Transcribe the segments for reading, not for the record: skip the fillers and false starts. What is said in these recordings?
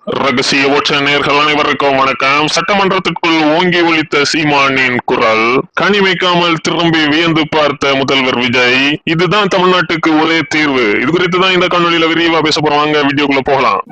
ரகசிய ஓட்ட நேர்கள் அனைவருக்கும் வணக்கம். சட்டமன்றத்திற்குள் ஓங்கி ஒலித்த சீமானின் குரல், கனிமைக்காமல் திரும்பி வியந்து பார்த்த முதல்வர் விஜய், இதுதான் தமிழ்நாட்டுக்கு ஒரே தீர்வு. இது குறித்து தான் இந்த காணொலியில விரிவா பேச போறாங்க. வீடியோக்குள்ள போகலாம்.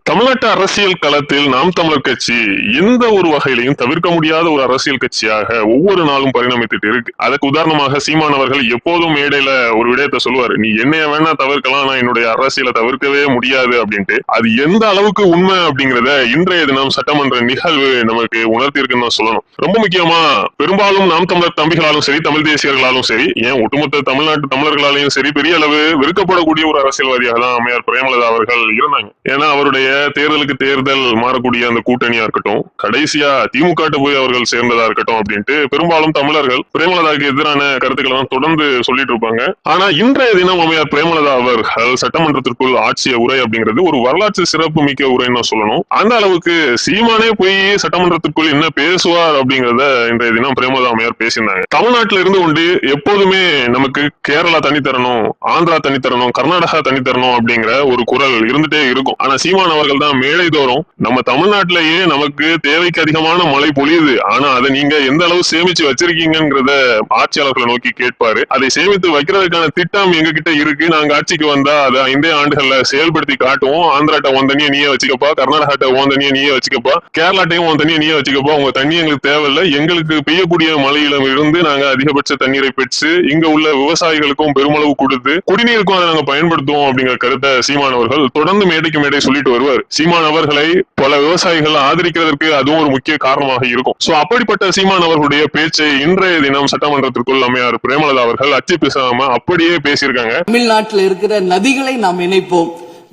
தமிழ்நாட்டு அரசியல் களத்தில் நாம் தமிழர் கட்சி எந்த ஒரு வகையிலையும் தவிர்க்க முடியாத ஒரு அரசியல் கட்சியாக ஒவ்வொரு நாளும் பரிணமித்துட்டு இருக்கு. அதுக்கு உதாரணமாக சீமான் அவர்கள் எப்போதும் மேடையில ஒரு விடயத்தை சொல்லுவாரு, நீ என்னைய வேணா தவிர்க்கலாம், நான் என்னுடைய அரசியலை தவிர்க்கவே முடியாது அப்படின்ட்டு. அது எந்த அளவுக்கு உண்மை அப்படிங்கிறத இன்றைய தினம் சட்டமன்ற நிகழ்வு நமக்கு உணர்த்திருக்குன்னு தான் சொல்லணும். ரொம்ப முக்கியமா பெரும்பாலும் நாம் தமிழர் தம்பிகளாலும் சரி, தமிழ் தேசியர்களாலும் சரி, ஏன் ஒட்டுமொத்த தமிழ்நாட்டு தமிழர்களாலையும் சரி, பெரிய அளவு வெறுக்கப்படக்கூடிய ஒரு அரசியல்வாதியாக தான் அம்மையார் பிரேமலதா அவர்கள் இருந்தாங்க. ஏன்னா அவருடைய தேர்தலுக்கு தேர்தல் மாறக்கூடிய அந்த கூட்டணியா இருக்கட்டும், கடைசியா திமுக போய் அவர்கள் சேர்ந்ததா இருக்கட்டும் அப்படின்ட்டு பெரும்பாலும் தமிழர்கள் பிரேமலதாவுக்கு எதிரான கருத்துக்களை தான் தொடர்ந்து சொல்லிட்டு இருப்பாங்க. ஆனா இன்றைய தினம் அம்மையார் பிரேமலதா அவர்கள் சட்டமன்றத்திற்குள் ஆட்சிய உரை அப்படிங்கிறது ஒரு வரலாற்று சிறப்பு மிக்க உரைன்னு சொல்லணும். அந்த அளவுக்கு சீமானே போய் சட்டமன்றத்திற்குள் என்ன பேசுவார் அப்படிங்கறத இன்றைய தினம் பிரேமலதா அம்மையார் பேசியிருந்தாங்க. தமிழ்நாட்டில இருந்து கொண்டு எப்போதுமே நமக்கு கேரளா தனி தரணும், ஆந்திரா தனி தரணும், கர்நாடகா தனி தரணும் அப்படிங்கிற ஒரு குரல் இருந்துட்டே இருக்கும். ஆனா சீமான் அவர்கள் தான் மேடை தோறும் நம்ம தமிழ்நாட்டிலேயே நமக்கு தேவைக்கு அதிகமான மழை பொழியுது, ஆனா அதை நீங்க எந்த அளவு சேமிச்சு வச்சிருக்கீங்கிறத ஆட்சியாளர்களை நோக்கி கேட்பாரு. அதை சேமித்து வைக்கிறதுக்கான திட்டம் எங்க கிட்ட இருக்கு, நாங்க ஆட்சிக்கு வந்தா அதை 5 ஆண்டுகள்ல செயல்படுத்தி காட்டுவோம். ஆந்திராட்ட உன் தண்ணியை நீயே வச்சுக்கப்பா, கர்நாடகாட்ட உன் தண்ணியை நீயே வச்சுக்கப்பா, கேரளாட்டையும் உன் தண்ணியை நீயே வச்சுக்கப்பா, உங்க தண்ணி எங்களுக்கு தேவையில்லை, எங்களுக்கு பெய்யக்கூடிய மழையில இருந்து நாங்க அதிகபட்ச தண்ணீரை பெற்று இங்க உள்ள விவசாயிகளுக்கும் பெருமளவு கொடுத்து குடிநீருக்கும் அதை நாங்க பயன்படுத்துவோம் அப்படிங்கிற கருத்தை சீமான் அவர்கள் தொடர்ந்து மேடைக்கு மேடை சொல்லிட்டு வருவார். சீமான் அவர்களை பல விவசாயிகள் ஆதரிக்கிறதற்கு அதுவும் ஒரு முக்கிய காரணமாக இருக்கும். சோ அப்படிப்பட்ட சீமான் அவர்களுடைய பேச்சை இன்றைய தினம் சட்டமன்றத்திற்குள் அம்மையார் பிரேமலதா அவர்கள் அச்சு பேசாம அப்படியே பேசியிருக்காங்க. தமிழ்நாட்டில் இருக்கிற நதிகளை நாம் இணைப்போம்,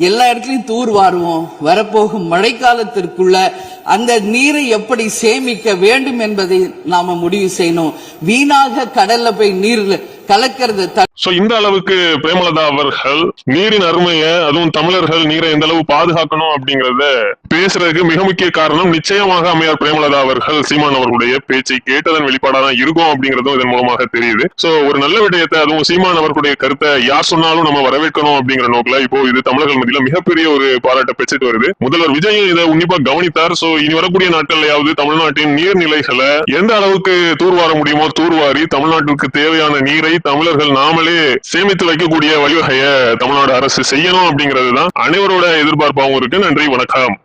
எல்லா இடத்துலயும் தூர் வாருவோம், வரப்போகும் மழைக்காலத்திற்குள்ள அந்த நீரை எப்படி சேமிக்க வேண்டும் என்பதை நாம முடிவு செய்யணும். வீணாக கடல்ல போய் நீர்ல கலக்கிறது. இந்த அளவுக்கு பிரேமலதா அவர்கள் நீரின் அருமையை, அதுவும் தமிழர்கள் நீரை எந்த அளவு பாதுகாக்கணும் அப்படிங்கறத பேசுறதுக்கு மிக முக்கிய காரணம் நிச்சயமாக அம்மையார் பிரேமலதா அவர்கள் சீமான் அவர்களுடைய பேச்சை கேட்டதன் வெளிப்பாடாதான் இருக்கும் அப்படிங்கறதும் இதன் மூலமாக தெரியுது. ஒரு நல்ல விடயத்தை, அதுவும் சீமான் அவர்களுடைய கருத்தை யார் சொன்னாலும் நம்ம வரவேற்கணும் அப்படிங்கிற நோக்கில இப்போ இது தமிழர்கள் மத்தியில மிகப்பெரிய ஒரு பாராட்டை பெற்றுட்டு வருது. முதல்வர் விஜய் இதை உன்னிப்பா கவனித்தார். இனி வரக்கூடிய நாட்கள்லயாவது தமிழ்நாட்டின் நீர்நிலைகளை எந்த அளவுக்கு தூர்வார முடியுமோ தூர்வாரி தமிழ்நாட்டுக்கு தேவையான நீரை தமிழர்கள் நாமளே சேமித்து வைக்கக்கூடிய வழிவகையை தமிழ்நாடு அரசு செய்யணும் அப்படிங்கிறது தான் அனைவரோட எதிர்பார்ப்பாகவும் இருக்கு. நன்றி, வணக்கம்.